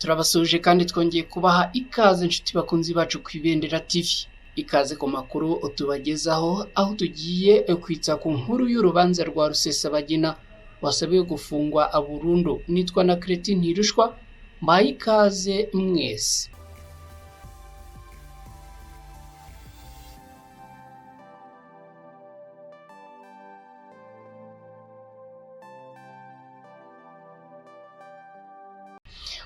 turabasuje kandi twongeye kubaha ikaze inshuti bakunzi bacu ku Ibendera TV. Ikaze ku makuru tubagezaho aho tugiye kwitsa ku nkuru y'urubanza rwa Rusesabagina wasabiwe gufungwa burundu. Nitwa na Cretin Ntirushwa, mbaye ikaze mwese.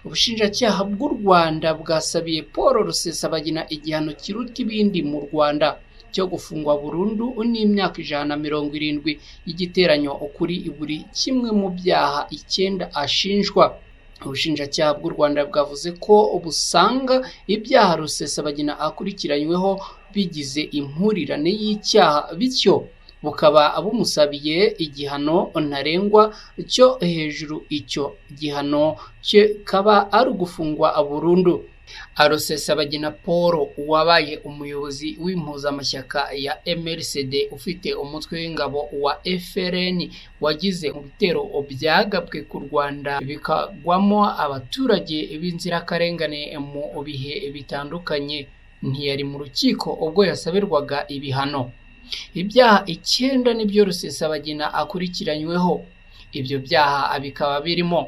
Ubushinjacyaha bw'u Rwanda bwasabiye Paul Rusesabagina igihano kiruta ibindi mu Rwanda cyo gufungwa burundu n'imyaka 170 y'igiteranyo kuri buri kimwe mu byaha 9 ashinjwa. Ubushinjacyaha bw'u Rwanda bwavuze ko busanga ibyaha Rusesabagina akurikiranyweho bigize impurirane y'icyaha, bityo bukaba abumusabiye igihano ntarengwa cyo hejuru. Icyo gihano kaba ari ugufungwa burundu. Rusesabagina Paul wabaye umuyobozi w'impuzamashyaka ya MRCD ufite umutwe w'ingabo wa FRN wagize ibitero byagabwe ku Rwanda bikagwamo abaturage b'inzirakarengane mu bihe bitandukanye, ntiyari mu rukiko ubwo yasabirwaga ibihano. Ibyaha 9 nibyo Rusesabagina akurikiranyweho. Ibyo byaha bikaba birimo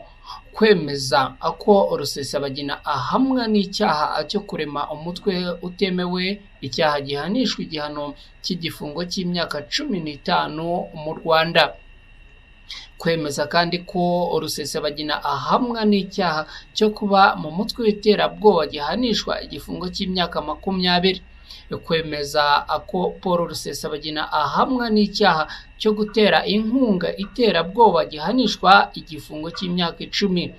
kwemeza ko Rusesabagina ahamwa n'icyaha cyo kurema umutwe utemewe, icyaha gihanishwa igihano cy'igifungo cy'imyaka 15 mu Rwanda. Kwemeza kandi ko Rusesabagina ahamwa n'icyaha cyo kuba mu mutwe w'iterabwoba gihanishwa igifungo cy'imyaka 20. Kwemeza ko Paul Rusesabagina ahamwa n'icyaha cyo gutera inkunga iterabwoba gihanishwa igifungo cy'imyaka 10.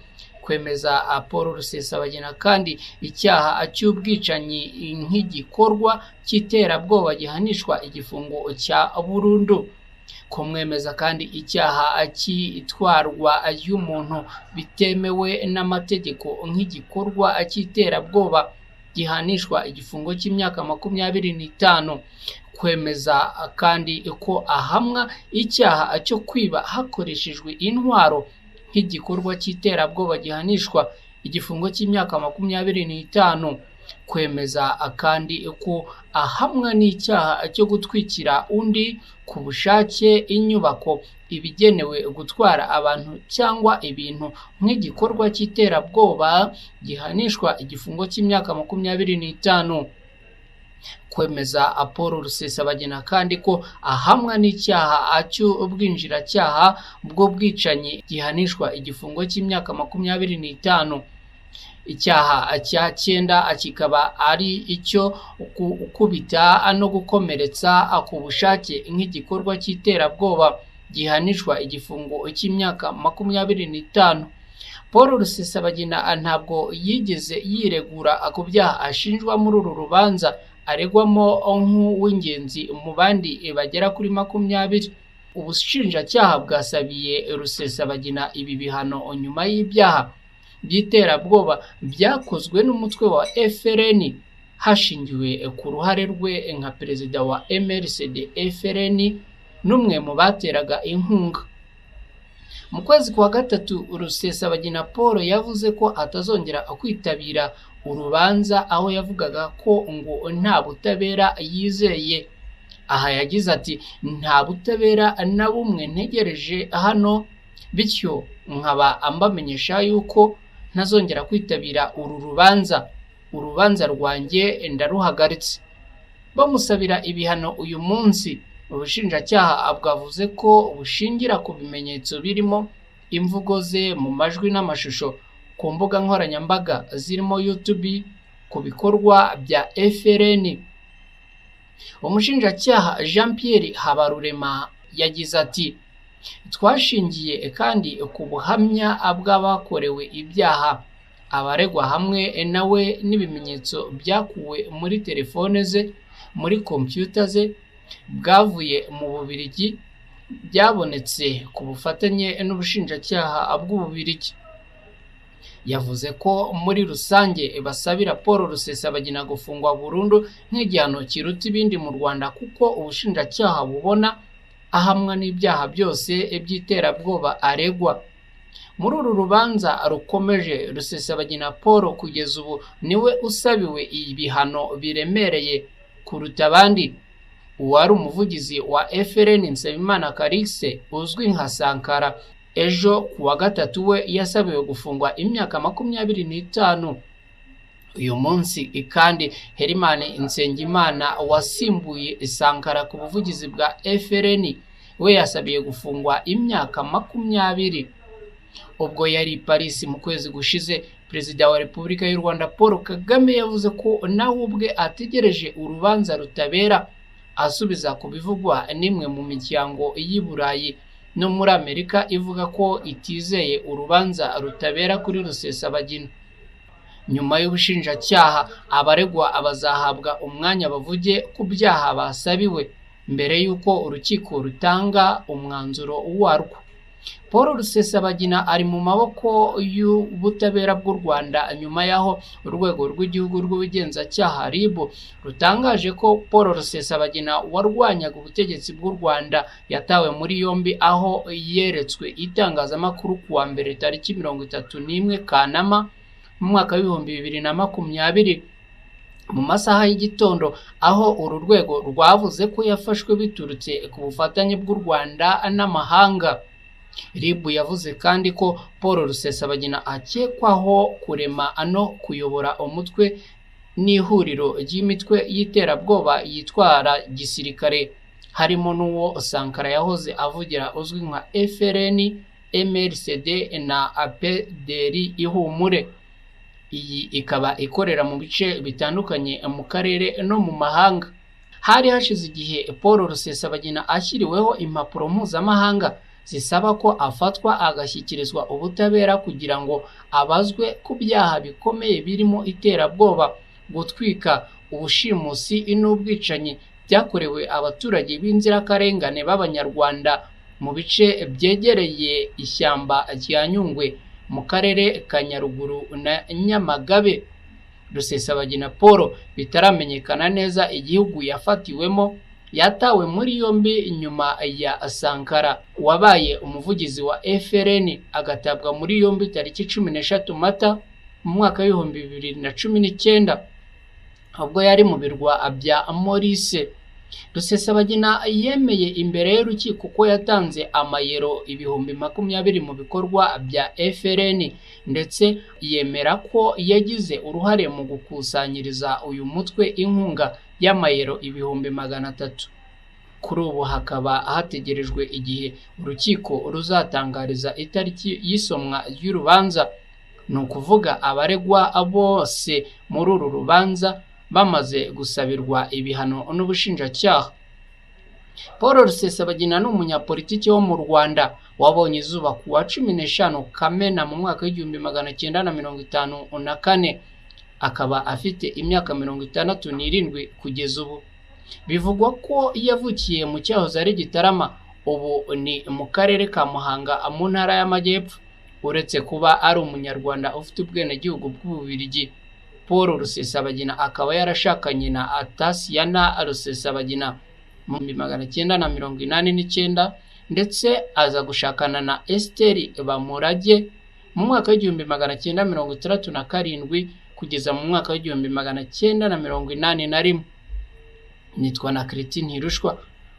Kwemeza Paul Rusesabagina kandi icyaha cy'ubwicanyi nk'igikorwa cy'iterabwoba gihanishwa igifungo cya burundu. Kumwemeza kandi icyaha cy'itwarwa y'umuntu bitemewe n'amategeko nk'igikorwa cy'iterabwoba gihanishwa igifungo cy'imyaka 25. Kwemeza kandi ko ahamwa icyaha cyo kwiba hakoreshejwe intwaro nk'igikorwa cy'iterabwoba gihanishwa igifungo cy'imyaka 25. Kwemeza kandi ko ahamwa n'icyaha cyo gutwikira undi ku bushake inyubako ibigenewe gutwara abantu cyangwa ibintu nk'igikorwa cy'iterabwoba gihanishwa igifungo cy'imyaka 25. Kwemeza Paul Rusesabagina kandi ko ahamwa n'icyaha cy'ubwinjiracyaha bwo bwicanyi gihanishwa igifungo cy'imyaka 25. Icyaha cya 9 kikaba ari icyo gukubita no gukomeretsa ku bushake nk'igikorwa cy'iterabwoba gihanishwa igifungo cy'imyaka 25. Paul Rusesabagina ntabwo yigeze yiregura ku byaha ashinjwa muri uru rubanza aregwamo nk'uw'ingenzi mu bandi bagera kuri 20. Ubushinjacyaha bwasabiye Rusesabagina ibi bihano nyuma y'ibyaha by'iterabwoba byakozwe n'umutwe wa FRN hashingiwe ku ruhare rwe nka perezida wa MRCD FRN n'umwe mu bateraga inkunga. Mu kwezi kwa gatatu Rusesabagina Paul yavuze ko atazongera kwitabira urubanza, aho yavugaga ko ngo nta butabera yizeye. Aha yagize ati, nta butabera na bumwe ntegereje hano, bityo nkaba ambamenyesha yuko ntazongera kwitabira uru urubanza rwanjye ndaruhagaritse. Bamusabira ibihano uyu munsi, ubushinjacyaha bwavuze ko bushingira ku bimenyetso birimo imvugo ze mu majwi n'amashusho ku mbuga nkoranyambaga zirimo YouTube, ku bikorwa bya FRN. Umushinjacyaha Jean Pierre Habarurema yagize ati, twashingiye kandi ku buhamya bw'abakorewe ibyaha, abaregwa hamwe nawe n'ibimenyetso byakuwe muri telefone ze, muri kompiyuta ze, bwavuye mu Bubiligi, byabonetse ku bufatanye n'ubushinjacyaha bw'Ububiligi. Yavuze ko muri rusange basabira Paul Rusesabagina gufungwa burundu nk'igihano kiruta ibindi mu Rwanda, kuko ubushinjacyaha bubona ahamwa n'ibyaha byose by'iterabwoba aregwa. Muri uru rubanza rukomeje, Rusesabagina Paul kugeza ubu niwe usabiwe ibihano biremereye kuruta abandi. Uwari umuvugizi wa FRN Nsabimana Callixte uzwi nka Sankara, ejo kuwa gatatu we yasabiwe gufungwa imyaka 25. Uyu munsi kandi Herman Nsengimana wasimbuye Sankara ku buvugizi bwa FRN we yasabiye gufungwa imyaka 20. Ubwo yari Paris mu kwezi gushize, Perezida wa Repubulika y'u Rwanda Paul Kagame yavuze ko nawe ubwe ategereje urubanza rutabera, asubiza ku bivugwa n'imwe mu miryango y'i Burayi no muri Amerika ivuga ko itizeye urubanza rutabera kuri Rusesabagina. Nyuma y'ubushinjacyaha, abaregwa abazahabwa umwanya bavuge ku byaha basabiwe mbere y'uko urukiko rutanga umwanzuro warwo. Paul Rusesabagina ari mu maboko y'ubutabera bw'u Rwanda nyuma y'aho urwego rw'igihugu rw'ubugenzacyaha RIB rutangaje ko Paul Rusesabagina warwanyaga ubutegetsi bw'u Rwanda yatawe muri yombi, aho yeretswe itangazamakuru kuwa mbere tariki 31 Kanama mu mwaka w'2020 mu masaha y'igitondo, aho uru rwego rwavuze ko yafashwe biturutse ku bufatanye bw'u Rwanda n'amahanga. RIB yavuze kandi ko Paul Rusesabagina akekwaho kurema no kuyobora umutwe n'ihuriro ry'imitwe y'iterabwoba yitwara gisirikare, harimo n'uwo Sankara yahoze avugira uzwi nka FRN, MRCD na APDR Ihumure. Iyi ikaba ikorera mu bice bitandukanye mu karere no mu mahanga. Hari hashize igihe Paul Rusesabagina ashyiriweho impapuro mpuzamahanga zisaba ko afatwa agashyikirizwa ubutabera kugira ngo abazwe ku byaha bikomeye birimo iterabwoba, gutwika, ubushimusi n'ubwicanyi byakorewe abaturage b'inzirakarengane b'Abanyarwanda mu bice byegereye ishyamba rya Nyungwe mu karere ka Nyaruguru na Nyamagabe. Rusesabagina Paul bitaramenyekana neza igihugu yafatiwemo, yatawe muri yombi nyuma ya Sankara wabaye umuvugizi wa FRN agatabwa muri yombi tariki 13 Mata mu mwaka w'2019 ubwo yari mu birwa bya Maurice. Rusesabagina yemeye imbere y'urukiko ko yatanze amayero 20,000 mu bikorwa bya FRN, ndetse yemera ko yagize uruhare mu gukusanyiriza uyu mutwe inkunga y'amayero 300,000. Kuri ubu hakaba hategerejwe igihe urukiko ruzatangariza itariki y'isomwa ry'urubanza, ni ukuvuga abaregwa bose muri uru rubanza bamaze gusabirwa ibihano n'ubushinjacyaha. Paul Rusesabagina ni umunyapolitiki wo mu Rwanda wabonye izuba kuwa 15 Kamena mu mwaka w'1954, akaba afite imyaka 67 kugeza ubu. Bivugwa ko yavukiye mu cyahoze ari Gitarama, ubu ni mu karere ka Muhanga mu ntara y'Amajyepfo. Uretse kuba ari umunyarwanda ufite ubwenegihugu bw'Ububiligi, Paul Rusesabagina akaba yarashakanye na Atasiana Rusesabagina mu 1989 ndetse aza gushakana na Esther Bamurage mu mwaka w'1967 kugeza mu mwaka w'1981. Nitwa na Christine Ntirushwa,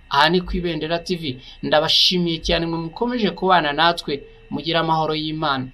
aha ni ku Ibendera TV. Ndabashimiye cyane mwe mukomeje kubana natwe, mugira amahoro y'Imana.